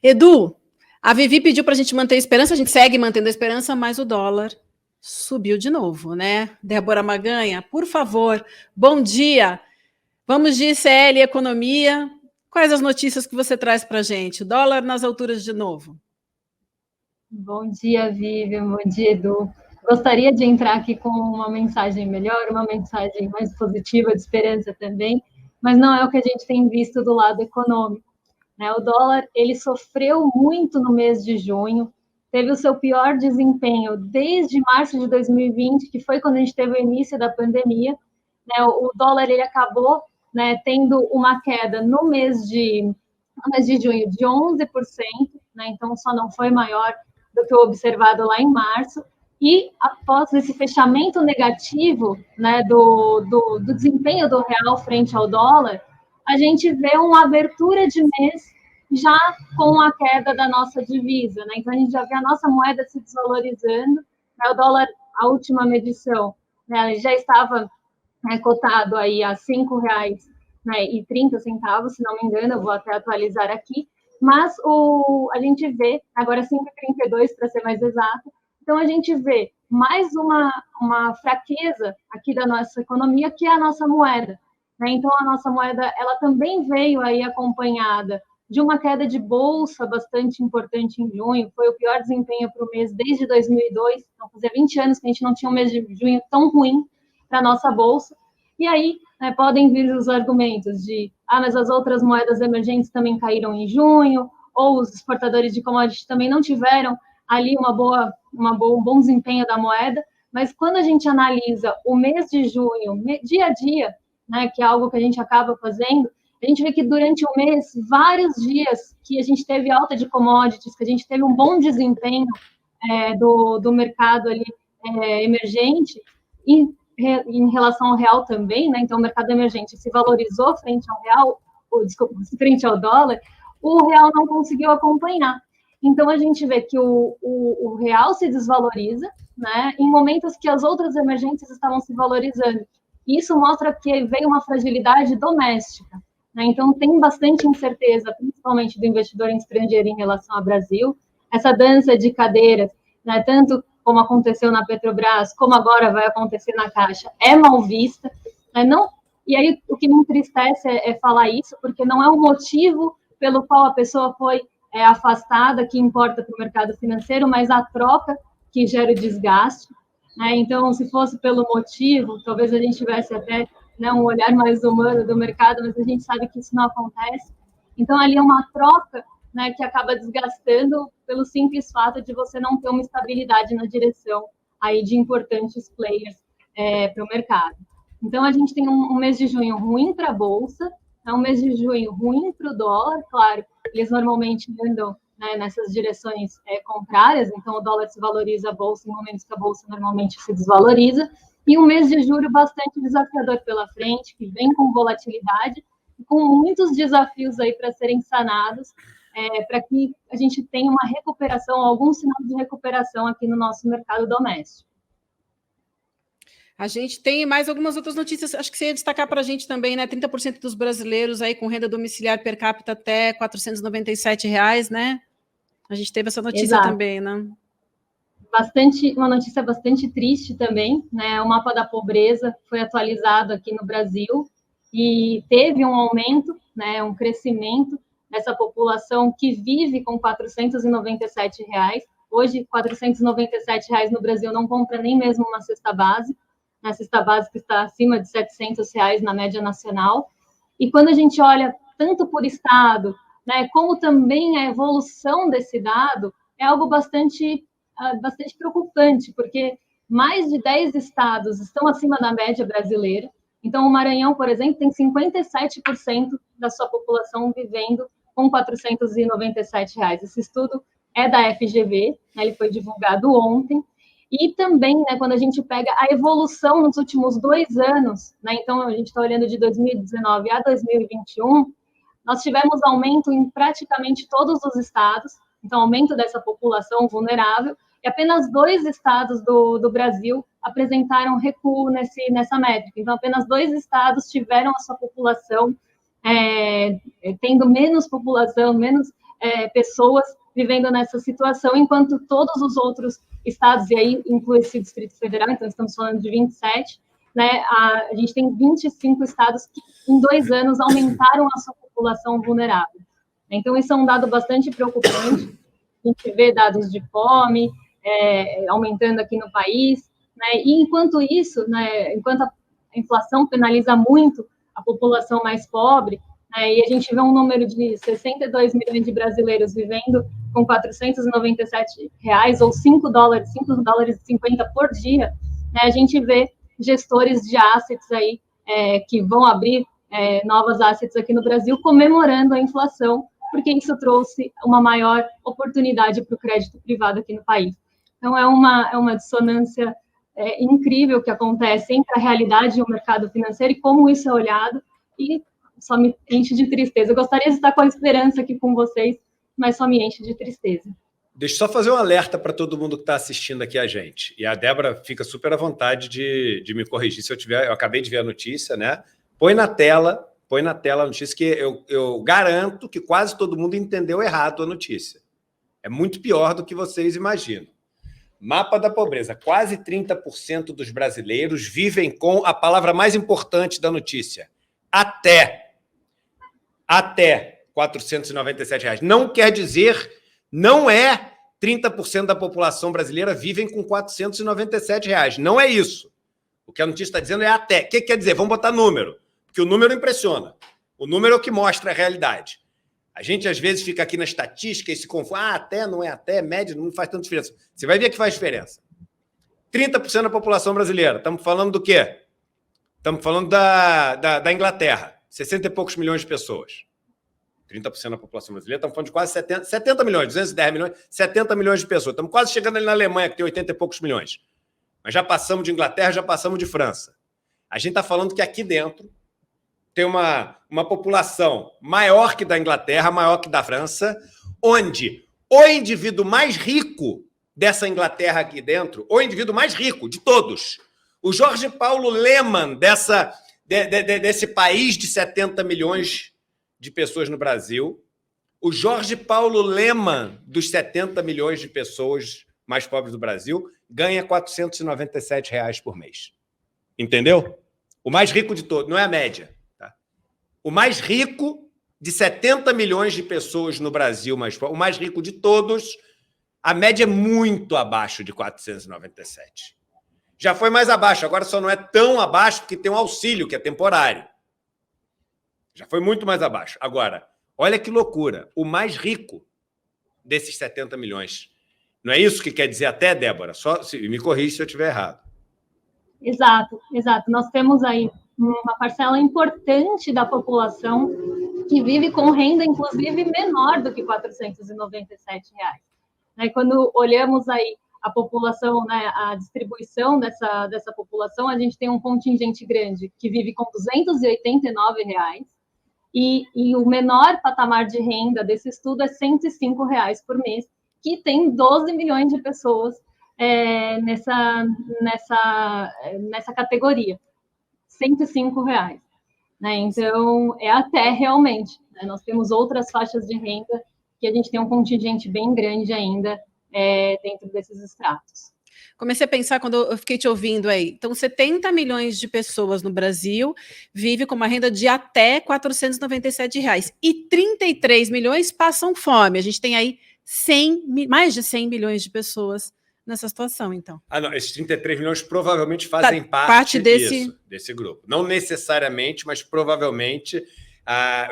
Edu, a Vivi pediu para a gente manter a esperança, a gente segue mantendo a esperança, mas o dólar subiu de novo, né? Débora Maganha, por favor, bom dia. Vamos de ICL e economia. Quais as notícias que você traz para a gente? Dólar nas alturas de novo. Bom dia, Vivian. Bom dia, Edu. Gostaria de entrar aqui com uma mensagem melhor, uma mensagem mais positiva, de esperança também, mas não é o que a gente tem visto do lado econômico, né? O dólar, ele sofreu muito no mês de junho, teve o seu pior desempenho desde março de 2020, que foi quando a gente teve o início da pandemia, né? O dólar, ele acabou, né, tendo uma queda no mês de junho de 11%, né? Então só não foi maior do que o observado lá em março, e após esse fechamento negativo, né, do desempenho do real frente ao dólar, a gente vê uma abertura de mês já com a queda da nossa divisa, né? Então a gente já vê a nossa moeda se desvalorizando, né? O dólar, a última medição, né, já estava, né, cotado aí a R$ 5,30, né, e 30 centavos, se não me engano, eu vou até atualizar aqui, mas a gente vê, agora 5,32 para ser mais exato, então a gente vê mais uma fraqueza aqui da nossa economia, que é a nossa moeda, né? Então a nossa moeda, ela também veio aí acompanhada de uma queda de bolsa bastante importante em junho, foi o pior desempenho para o mês desde 2002, então fazia 20 anos que a gente não tinha um mês de junho tão ruim para a nossa bolsa, e aí, né, podem vir os argumentos de, mas as outras moedas emergentes também caíram em junho, ou os exportadores de commodities também não tiveram ali um bom desempenho da moeda, mas quando a gente analisa o mês de junho, dia a dia, né, que é algo que a gente acaba fazendo, a gente vê que durante o mês, vários dias que a gente teve alta de commodities, que a gente teve um bom desempenho do mercado ali emergente, em relação ao real também, né? Então o mercado emergente se valorizou frente ao real, frente ao dólar, o real não conseguiu acompanhar. Então a gente vê que o real se desvaloriza, né? Em momentos que as outras emergentes estavam se valorizando. Isso mostra que veio uma fragilidade doméstica, né? Então tem bastante incerteza, principalmente do investidor estrangeiro em relação ao Brasil. Essa dança de cadeiras, né? Tanto como aconteceu na Petrobras, como agora vai acontecer na Caixa, é mal vista, né? Não, e aí o que me entristece é falar isso, porque não é um motivo pelo qual a pessoa foi afastada, que importa para o mercado financeiro, mas a troca que gera o desgaste, né? Então, se fosse pelo motivo, talvez a gente tivesse até, né, um olhar mais humano do mercado, mas a gente sabe que isso não acontece. Então, ali é uma troca, né, que acaba desgastando pelo simples fato de você não ter uma estabilidade na direção aí de importantes players para o mercado. Então, a gente tem um mês de junho ruim para a Bolsa, um mês de junho ruim para o dólar, claro, eles normalmente andam, né, nessas direções contrárias, então o dólar se valoriza a Bolsa em momentos que a Bolsa normalmente se desvaloriza, e um mês de julho bastante desafiador pela frente, que vem com volatilidade, com muitos desafios aí para serem sanados, para que a gente tenha uma recuperação, algum sinal de recuperação aqui no nosso mercado doméstico. A gente tem mais algumas outras notícias, acho que você ia destacar para a gente também, né? 30% dos brasileiros aí com renda domiciliar per capita até R$ 497, né? A gente teve essa notícia Exato. Também, né? Uma notícia bastante triste também, né? O mapa da pobreza foi atualizado aqui no Brasil e teve um aumento, né? Um crescimento dessa população que vive com R$ 497. Hoje, R$ 497 no Brasil não compra nem mesmo uma cesta básica. A cesta básica está acima de R$ 700 na média nacional. E quando a gente olha tanto por estado, né, como também a evolução desse dado, é algo bastante preocupante, porque mais de 10 estados estão acima da média brasileira. Então, o Maranhão, por exemplo, tem 57% da sua população vivendo com R$ 497. Esse estudo é da FGV, né, ele foi divulgado ontem. E também, né, quando a gente pega a evolução nos últimos 2 anos, né, então a gente está olhando de 2019 a 2021, nós tivemos aumento em praticamente todos os estados, então aumento dessa população vulnerável, e apenas 2 estados do Brasil apresentaram recuo nessa métrica. Então, apenas 2 estados tiveram a sua população tendo menos população, menos pessoas vivendo nessa situação, enquanto todos os outros estados, e aí inclui esse Distrito Federal, então estamos falando de 27, né, a gente tem 25 estados que em 2 anos aumentaram a sua população vulnerável. Então isso é um dado bastante preocupante, a gente vê dados de fome aumentando aqui no país, né, e enquanto isso, né, enquanto a inflação penaliza muito a população mais pobre, e a gente vê um número de 62 milhões de brasileiros vivendo com R$497 ou $5,50 por dia, né, a gente vê gestores de assets aí que vão abrir novas assets aqui no Brasil comemorando a inflação, porque isso trouxe uma maior oportunidade para o crédito privado aqui no país. Então, é uma dissonância incrível que acontece entre a realidade e o mercado financeiro e como isso é olhado, e só me enche de tristeza. Eu gostaria de estar com a esperança aqui com vocês, mas só me enche de tristeza. Deixa eu só fazer um alerta para todo mundo que está assistindo aqui a gente. E a Débora fica super à vontade de me corrigir se eu tiver. Eu acabei de ver a notícia, né? Põe na tela a notícia, que eu garanto que quase todo mundo entendeu errado a notícia. É muito pior do que vocês imaginam. Mapa da pobreza. Quase 30% dos brasileiros vivem com a palavra mais importante da notícia: até R$497. Não quer dizer, não é 30% da população brasileira vivem com R$497. Não é isso. O que a notícia está dizendo é até. O que quer dizer? Vamos botar número, porque o número impressiona. O número é o que mostra a realidade. A gente, às vezes, fica aqui na estatística e se confunde. Até, não é até, média, não faz tanta diferença. Você vai ver que faz diferença. 30% da população brasileira. Estamos falando do quê? Estamos falando da Inglaterra. 60 e poucos milhões de pessoas. 30% da população brasileira. Estamos falando de quase 70 milhões, 210 milhões, 70 milhões de pessoas. Estamos quase chegando ali na Alemanha, que tem 80 e poucos milhões. Mas já passamos de Inglaterra, já passamos de França. A gente está falando que aqui dentro tem uma população maior que da Inglaterra, maior que da França, onde o indivíduo mais rico dessa Inglaterra aqui dentro, o indivíduo mais rico de todos, o Jorge Paulo Lemann desse país de 70 milhões de pessoas no Brasil, o Jorge Paulo Lemann dos 70 milhões de pessoas mais pobres do Brasil, ganha R$497 por mês. Entendeu? O mais rico de todos, não é a média. O mais rico de 70 milhões de pessoas no Brasil, o mais rico de todos, a média é muito abaixo de 497. Já foi mais abaixo, agora só não é tão abaixo porque tem um auxílio, que é temporário. Já foi muito mais abaixo. Agora, olha que loucura, o mais rico desses 70 milhões. Não é isso que quer dizer até, Débora? Só me corrija se eu estiver errado. Exato, exato. Nós temos aí uma parcela importante da população que vive com renda, inclusive, menor do que R$497. Quando olhamos aí a população, né, a distribuição dessa população, a gente tem um contingente grande que vive com R$289 e o menor patamar de renda desse estudo é R$105 por mês, que tem 12 milhões de pessoas nessa categoria. R$105, né? Então, é até realmente. Né? Nós temos outras faixas de renda que a gente tem um contingente bem grande ainda dentro desses estratos. Comecei a pensar quando eu fiquei te ouvindo aí. Então, 70 milhões de pessoas no Brasil vivem com uma renda de até R$497. E 33 milhões passam fome. A gente tem aí mais de 100 milhões de pessoas nessa situação, então. Não, esses 33 milhões provavelmente fazem parte desse grupo. Não necessariamente, mas provavelmente.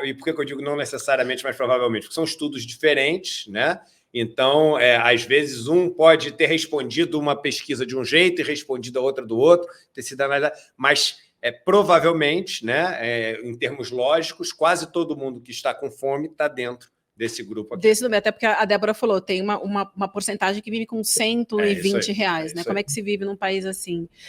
E por que eu digo não necessariamente, mas provavelmente? Porque são estudos diferentes, né? Então, às vezes, um pode ter respondido uma pesquisa de um jeito e respondido a outra do outro, ter sido analisado, mas provavelmente, né, em termos lógicos, quase todo mundo que está com fome está dentro desse grupo aqui. Até porque a Débora falou, tem uma porcentagem que vive com R$120, né? Como é que se vive num país assim?